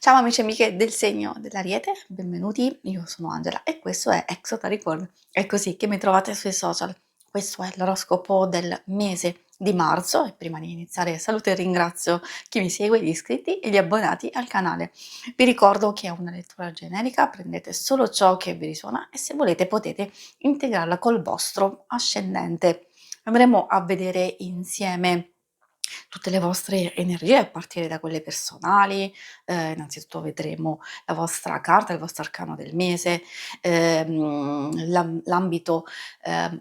Ciao amici e amiche del segno dell'Ariete, benvenuti, io sono Angela e questo è Exotaricon. È così che mi trovate sui social. Questo è l'oroscopo del mese di marzo e prima di iniziare saluto e ringrazio chi mi segue, gli iscritti e gli abbonati al canale. Vi ricordo che è una lettura generica, prendete solo ciò che vi risuona e se volete potete integrarla col vostro ascendente. Andremo a vedere insieme tutte le vostre energie a partire da quelle personali, innanzitutto vedremo la vostra carta, il vostro arcano del mese, l'ambito,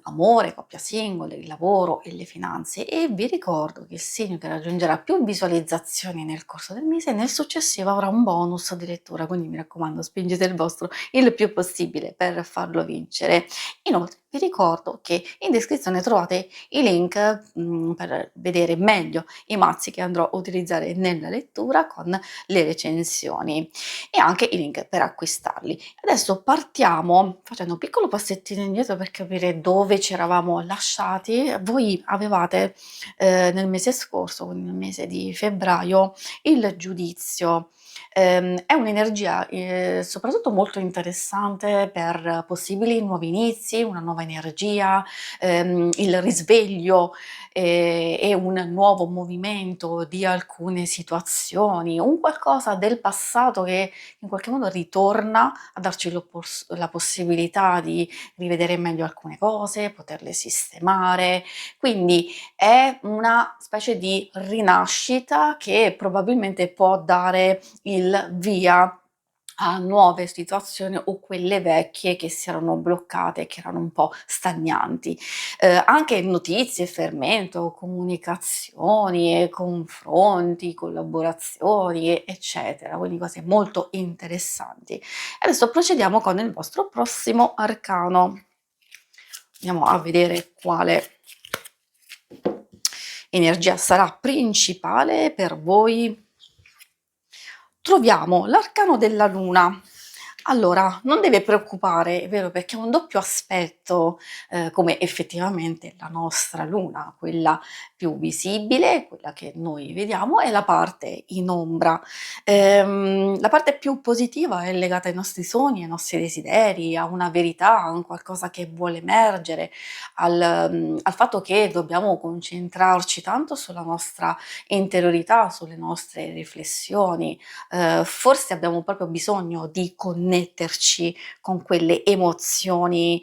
amore, coppia single, il lavoro e le finanze e vi ricordo che il segno che raggiungerà più visualizzazioni nel corso del mese, nel successivo avrà un bonus di lettura, quindi mi raccomando spingete il vostro il più possibile per farlo vincere. Inoltre vi ricordo che in descrizione trovate i link, per vedere meglio i mazzi che andrò a utilizzare nella lettura con le recensioni e anche i link per acquistarli. Adesso partiamo facendo un piccolo passettino indietro per capire dove ci eravamo lasciati. Voi avevate, nel mese scorso, quindi nel mese di febbraio, il giudizio. È un'energia, soprattutto molto interessante per possibili nuovi inizi, una nuova energia, il risveglio, e un nuovo movimento di alcune situazioni, un qualcosa del passato che in qualche modo ritorna a darci la possibilità di rivedere meglio alcune cose, poterle sistemare. Quindi è una specie di rinascita che probabilmente può dare il via a nuove situazioni o quelle vecchie che si erano bloccate, che erano un po' stagnanti. Anche notizie, fermento, comunicazioni e confronti, collaborazioni, eccetera, quindi cose molto interessanti. Adesso procediamo con il vostro prossimo arcano. Andiamo a vedere quale energia sarà principale per voi. Troviamo l'arcano della luna. Allora, non deve preoccupare, è vero, perché è un doppio aspetto, come effettivamente la nostra luna, quella più visibile, quella che noi vediamo, e la parte in ombra. La parte più positiva è legata ai nostri sogni, ai nostri desideri, a una verità, a un qualcosa che vuole emergere, al fatto che dobbiamo concentrarci tanto sulla nostra interiorità, sulle nostre riflessioni, forse abbiamo proprio bisogno di connetterci con quelle emozioni,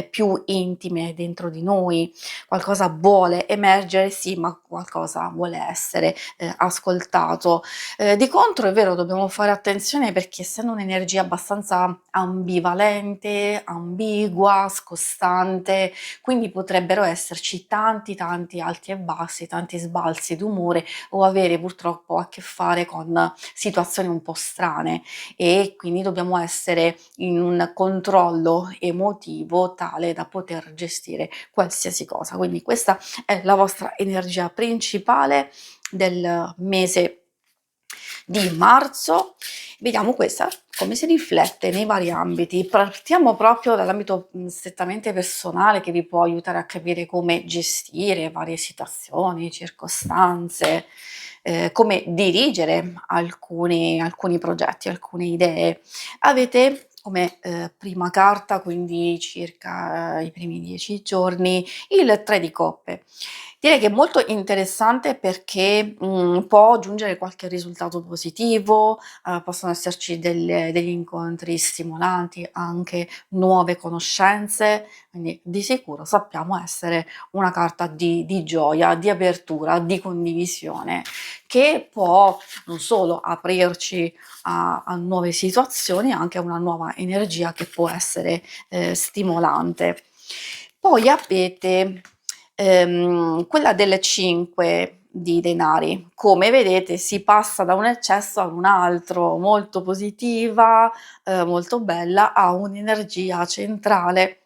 più intime dentro di noi. Qualcosa vuole emergere, sì, ma qualcosa vuole essere, ascoltato. Di contro è vero, dobbiamo fare attenzione perché essendo un'energia abbastanza ambivalente, ambigua, scostante, quindi potrebbero esserci tanti alti e bassi, tanti sbalzi d'umore o avere purtroppo a che fare con situazioni un po' strane e quindi dobbiamo essere in un controllo emotivo tale da poter gestire qualsiasi cosa. Quindi questa è la vostra energia principale del mese di marzo. Vediamo questa come si riflette nei vari ambiti. Partiamo proprio dall'ambito strettamente personale che vi può aiutare a capire come gestire varie situazioni, circostanze, come dirigere alcuni progetti, alcune idee. Avete come prima carta, quindi circa i primi 10 giorni, il 3 di coppe. Direi che è molto interessante perché, può giungere qualche risultato positivo, possono esserci degli incontri stimolanti, anche nuove conoscenze, quindi di sicuro sappiamo essere una carta di gioia, di apertura, di condivisione, che può non solo aprirci a nuove situazioni, anche a una nuova energia che può essere, stimolante. Poi avete quella delle 5 di denari. Come vedete si passa da un eccesso ad un altro, molto positiva, molto bella, a un'energia centrale,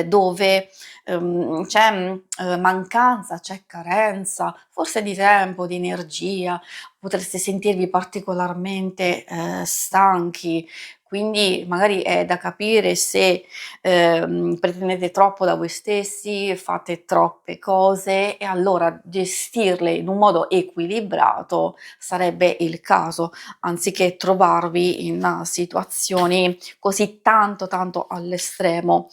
dove, c'è, mancanza, c'è carenza, forse di tempo, di energia, potreste sentirvi particolarmente, stanchi, quindi magari è da capire se, pretendete troppo da voi stessi, fate troppe cose e allora gestirle in un modo equilibrato sarebbe il caso, anziché trovarvi in situazioni così tanto all'estremo.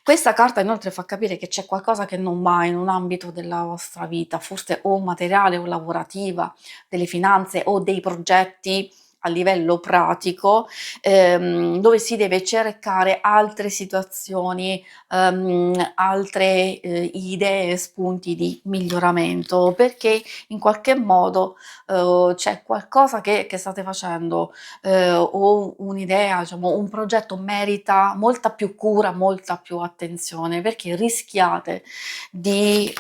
Questa carta inoltre fa capire che c'è qualcosa che non va in un ambito della vostra vita, forse o materiale o lavorativa, delle finanze o dei progetti a livello pratico, dove si deve cercare altre situazioni, altre, idee, spunti di miglioramento, perché in qualche modo, c'è qualcosa che state facendo, o un'idea, diciamo un progetto merita molta più cura, molta più attenzione, perché rischiate di,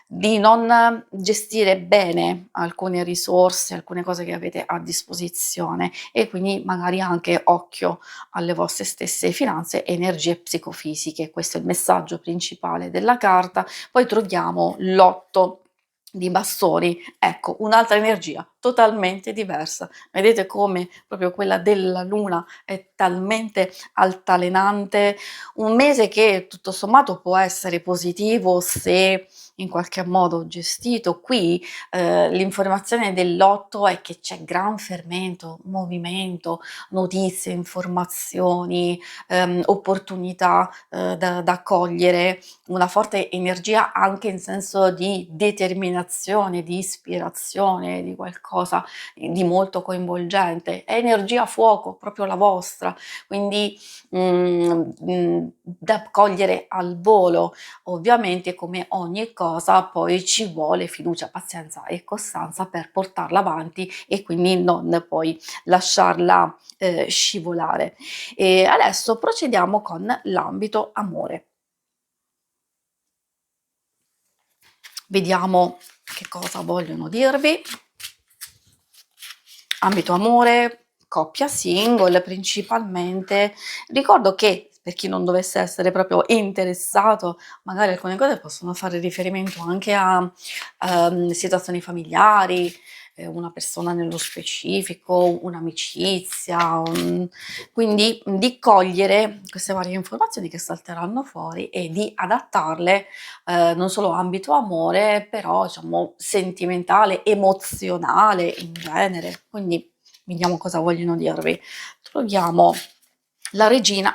di non gestire bene alcune risorse, alcune cose che avete a disposizione e quindi magari anche occhio alle vostre stesse finanze e energie psicofisiche. Questo è il messaggio principale della carta. Poi troviamo l'8 di bastoni, ecco un'altra energia totalmente diversa. Vedete come proprio quella della luna è talmente altalenante, un mese che tutto sommato può essere positivo se in qualche modo gestito. Qui, l'informazione dell'8 è che c'è gran fermento, movimento, notizie, informazioni, opportunità, da cogliere, una forte energia anche in senso di determinazione, di ispirazione, di qualcosa di molto coinvolgente. È energia a fuoco, proprio la vostra, quindi, da cogliere al volo. Ovviamente come ogni cosa poi ci vuole fiducia, pazienza e costanza per portarla avanti e quindi non poi lasciarla, scivolare. E adesso procediamo con l'ambito amore. Vediamo che cosa vogliono dirvi. Ambito amore, coppia single principalmente. Ricordo che per chi non dovesse essere proprio interessato, magari alcune cose possono fare riferimento anche a, situazioni familiari, una persona nello specifico, un'amicizia, quindi di cogliere queste varie informazioni che salteranno fuori e di adattarle, non solo ambito amore, però diciamo sentimentale, emozionale in genere. Quindi vediamo cosa vogliono dirvi. Troviamo la regina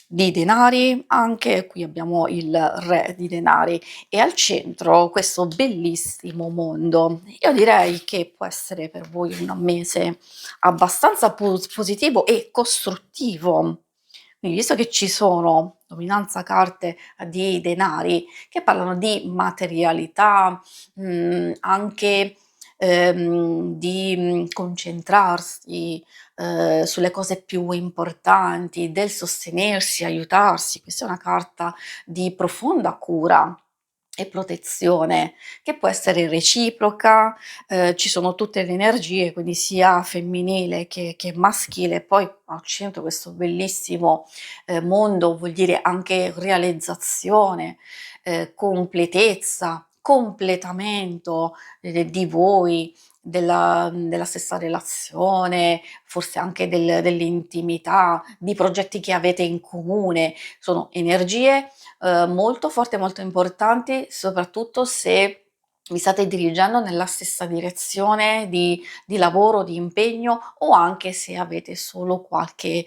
di denari, anche qui abbiamo il re di denari e al centro questo bellissimo mondo. Io direi che può essere per voi un mese abbastanza positivo e costruttivo. Quindi visto che ci sono dominanza carte di denari che parlano di materialità, anche, di, concentrarsi, sulle cose più importanti, del sostenersi, aiutarsi. Questa è una carta di profonda cura e protezione che può essere reciproca, ci sono tutte le energie, quindi sia femminile che maschile. Poi al centro questo bellissimo, mondo vuol dire anche realizzazione, completezza, completamento, di voi, della stessa relazione, forse anche dell'intimità, di progetti che avete in comune. Sono energie, molto forti e molto importanti, soprattutto se vi state dirigendo nella stessa direzione di lavoro, di impegno o anche se avete solo qualche,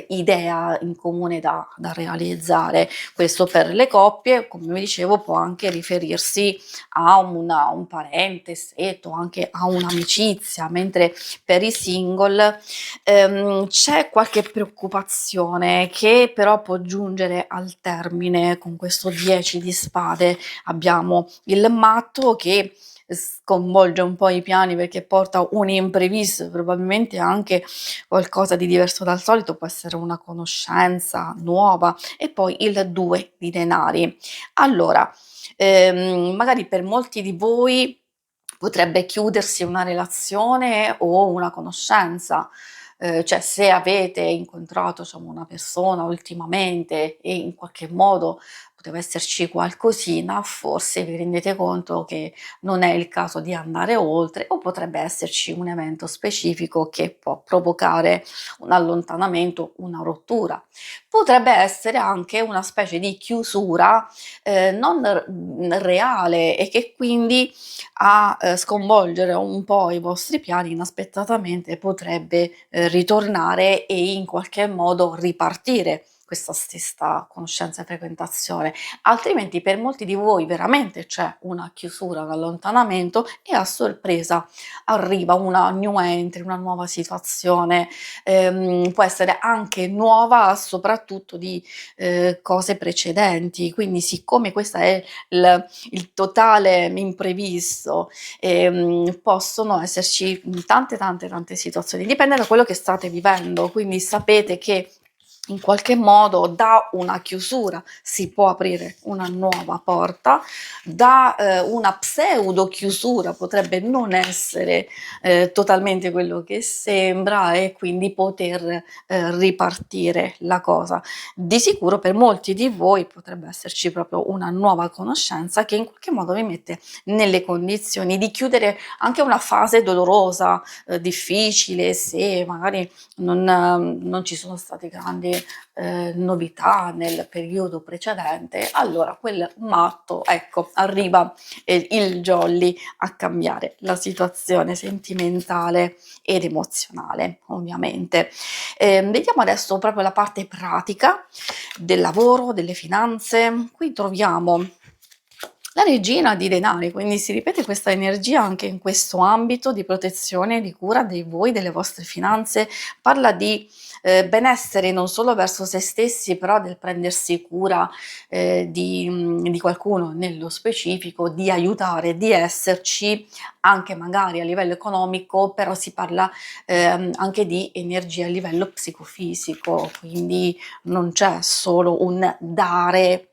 idea in comune da realizzare. Questo per le coppie, come vi dicevo, può anche riferirsi a un parente stretto, anche a un'amicizia, mentre per i single, c'è qualche preoccupazione che però può giungere al termine con questo 10 di spade. Abbiamo il matto che sconvolge un po' i piani perché porta un imprevisto, probabilmente anche qualcosa di diverso dal solito, può essere una conoscenza nuova e poi il 2 di denari. Allora, magari per molti di voi potrebbe chiudersi una relazione o una conoscenza, cioè se avete incontrato diciamo una persona ultimamente e in qualche modo poteva esserci qualcosina, forse vi rendete conto che non è il caso di andare oltre, o potrebbe esserci un evento specifico che può provocare un allontanamento, una rottura. Potrebbe essere anche una specie di chiusura, non reale, e che quindi a, sconvolgere un po' i vostri piani inaspettatamente potrebbe, ritornare e in qualche modo ripartire questa stessa conoscenza e frequentazione. Altrimenti per molti di voi veramente c'è una chiusura, un allontanamento, e a sorpresa arriva una new entry, una nuova situazione, può essere anche nuova soprattutto di, cose precedenti. Quindi siccome questa è il totale imprevisto, possono esserci, tante situazioni. Dipende da quello che state vivendo, quindi sapete che in qualche modo da una chiusura si può aprire una nuova porta, da, una pseudo chiusura potrebbe non essere, totalmente quello che sembra, e quindi poter, ripartire la cosa. Di sicuro per molti di voi potrebbe esserci proprio una nuova conoscenza che in qualche modo vi mette nelle condizioni di chiudere anche una fase dolorosa, difficile, se magari non ci sono state grandi, novità nel periodo precedente, allora quel matto, ecco, arriva, il jolly a cambiare la situazione sentimentale ed emozionale, ovviamente. Vediamo adesso proprio la parte pratica del lavoro, delle finanze. Qui troviamo la regina di denari, quindi si ripete questa energia anche in questo ambito di protezione, di cura di voi, delle vostre finanze. Parla di benessere non solo verso se stessi, però del prendersi cura di qualcuno nello specifico, di aiutare, di esserci anche magari a livello economico, però si parla anche di energia a livello psicofisico, quindi non c'è solo un dare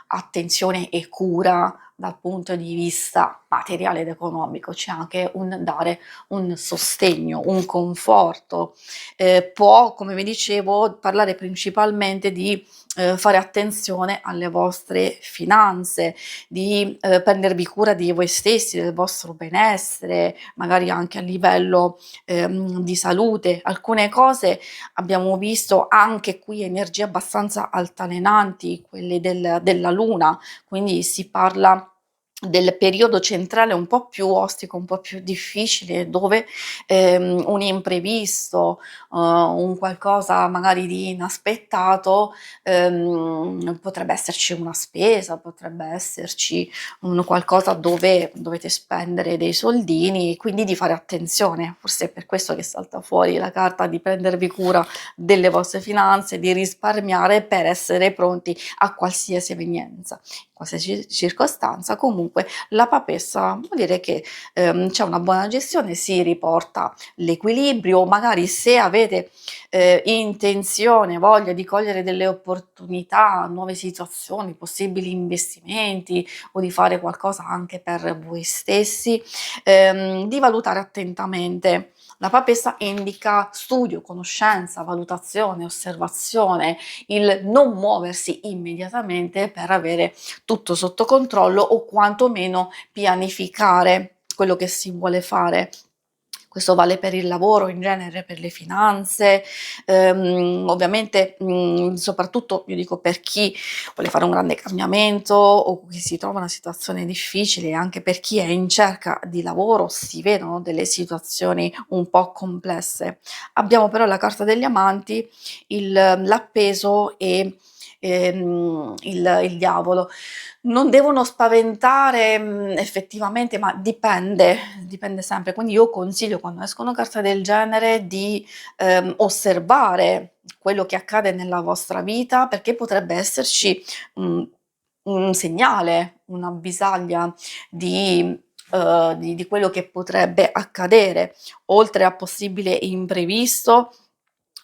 attenzione e cura dal punto di vista materiale ed economico, c'è anche un dare un sostegno, un conforto. Può, come vi dicevo, parlare principalmente di fare attenzione alle vostre finanze, di prendervi cura di voi stessi, del vostro benessere, magari anche a livello di salute. Alcune cose abbiamo visto anche qui energie abbastanza altalenanti, quelle della luna, quindi si parla del periodo centrale un po' più ostico, un po' più difficile, dove un imprevisto, un qualcosa magari di inaspettato, potrebbe esserci una spesa, potrebbe esserci un qualcosa dove dovete spendere dei soldini, quindi di fare attenzione. Forse è per questo che salta fuori la carta di prendervi cura delle vostre finanze, di risparmiare per essere pronti a qualsiasi evenienza, qualsiasi circostanza. Comunque la papessa vuol dire che c'è una buona gestione, si riporta l'equilibrio, magari se avete intenzione, voglia di cogliere delle opportunità, nuove situazioni, possibili investimenti, o di fare qualcosa anche per voi stessi, di valutare attentamente. La papessa indica studio, conoscenza, valutazione, osservazione, il non muoversi immediatamente per avere tutto sotto controllo, o quantomeno pianificare quello che si vuole fare. Questo vale per il lavoro, in genere per le finanze, ovviamente, soprattutto io dico per chi vuole fare un grande cambiamento o chi si trova in una situazione difficile, anche per chi è in cerca di lavoro, si vedono delle situazioni un po' complesse. Abbiamo però la carta degli amanti, l'appeso e il diavolo. Non devono spaventare, effettivamente, ma dipende sempre. Quindi io consiglio, quando escono carte del genere, di, osservare quello che accade nella vostra vita, perché potrebbe esserci, mhmm, un segnale, un'avvisaglia di quello che potrebbe accadere, oltre a possibile imprevisto,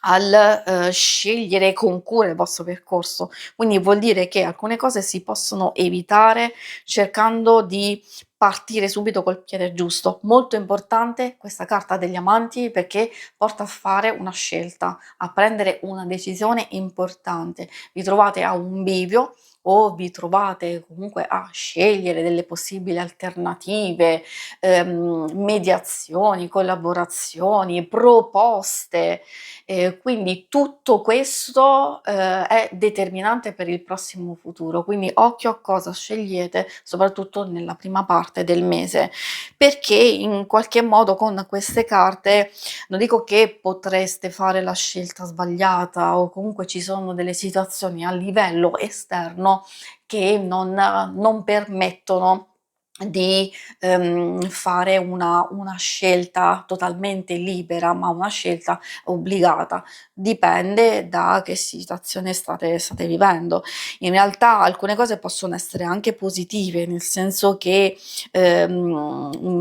al, scegliere con cura il vostro percorso. Quindi vuol dire che alcune cose si possono evitare cercando di partire subito col piede giusto. Molto importante questa carta degli amanti, perché porta a fare una scelta, a prendere una decisione importante. Vi trovate a un bivio, o vi trovate comunque a scegliere delle possibili alternative, mediazioni, collaborazioni, proposte, quindi tutto questo, è determinante per il prossimo futuro, quindi occhio a cosa scegliete, soprattutto nella prima parte del mese, perché in qualche modo con queste carte non dico che potreste fare la scelta sbagliata o comunque ci sono delle situazioni a livello esterno che non permettono di, fare una scelta totalmente libera, ma una scelta obbligata. Dipende da che situazione state vivendo. In realtà alcune cose possono essere anche positive, nel senso che,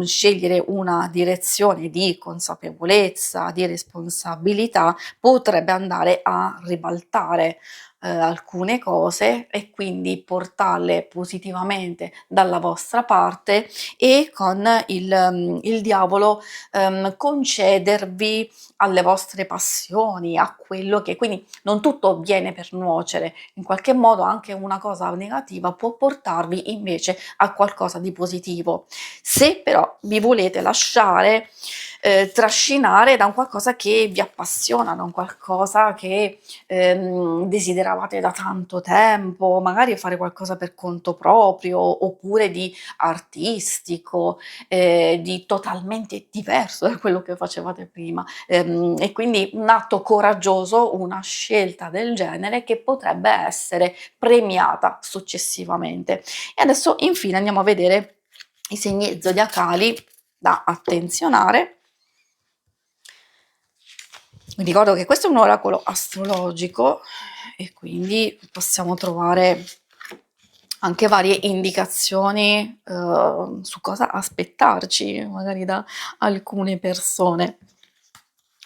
scegliere una direzione di consapevolezza, di responsabilità, potrebbe andare a ribaltare, alcune cose e quindi portarle positivamente dalla vostra parte e con il diavolo, concedervi alle vostre passioni, a quello che quindi non tutto avviene per nuocere, in qualche modo anche una cosa negativa può portarvi invece a qualcosa di positivo. Se però vi volete lasciare, trascinare da un qualcosa che vi appassiona, da un qualcosa che, desideravate da tanto tempo, magari fare qualcosa per conto proprio, oppure di artistico, di totalmente diverso da quello che facevate prima. E quindi un atto coraggioso, una scelta del genere che potrebbe essere premiata successivamente. E adesso infine andiamo a vedere i segni zodiacali da attenzionare. Vi ricordo che questo è un oracolo astrologico e quindi possiamo trovare anche varie indicazioni, su cosa aspettarci magari da alcune persone.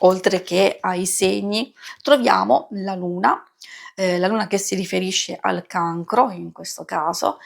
Oltre che ai segni, troviamo la luna che si riferisce al cancro in questo caso,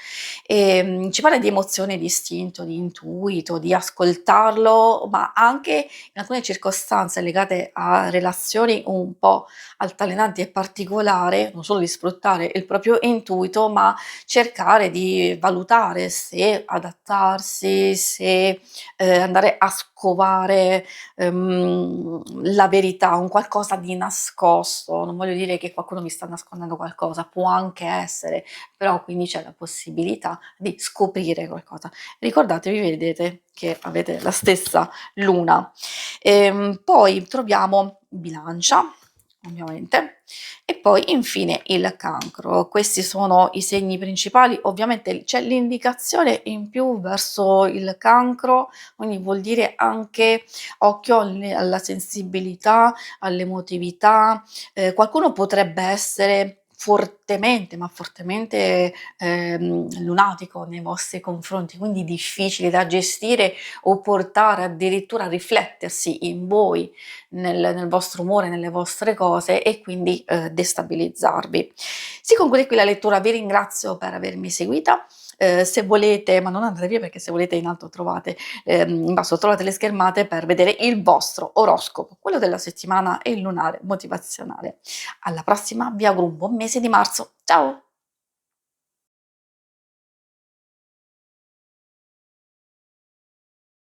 ci parla di emozione, di istinto, di intuito, di ascoltarlo, ma anche in alcune circostanze legate a relazioni un po' altalenanti e particolari, non solo di sfruttare il proprio intuito, ma cercare di valutare se adattarsi, se, andare a scovare la verità, un qualcosa di nascosto. Non voglio dire che qualcuno mi sta nascondendo qualcosa, può anche essere, però quindi c'è la possibilità di scoprire qualcosa. Ricordatevi, vedete che avete la stessa luna. Poi troviamo Bilancia, ovviamente, e poi infine il cancro. Questi sono i segni principali. Ovviamente c'è l'indicazione in più verso il cancro, quindi vuol dire anche occhio alla sensibilità, all'emotività. Qualcuno potrebbe essere fortemente, ma fortemente, lunatico nei vostri confronti, quindi difficile da gestire o portare addirittura a riflettersi in voi, nel vostro umore, nelle vostre cose e quindi, destabilizzarvi. Si conclude qui la lettura, vi ringrazio per avermi seguita. Se volete, ma non andate via perché se volete in alto trovate in basso trovate le schermate per vedere il vostro oroscopo, quello della settimana e il lunare motivazionale. Alla prossima, vi auguro un buon mese di marzo. Ciao!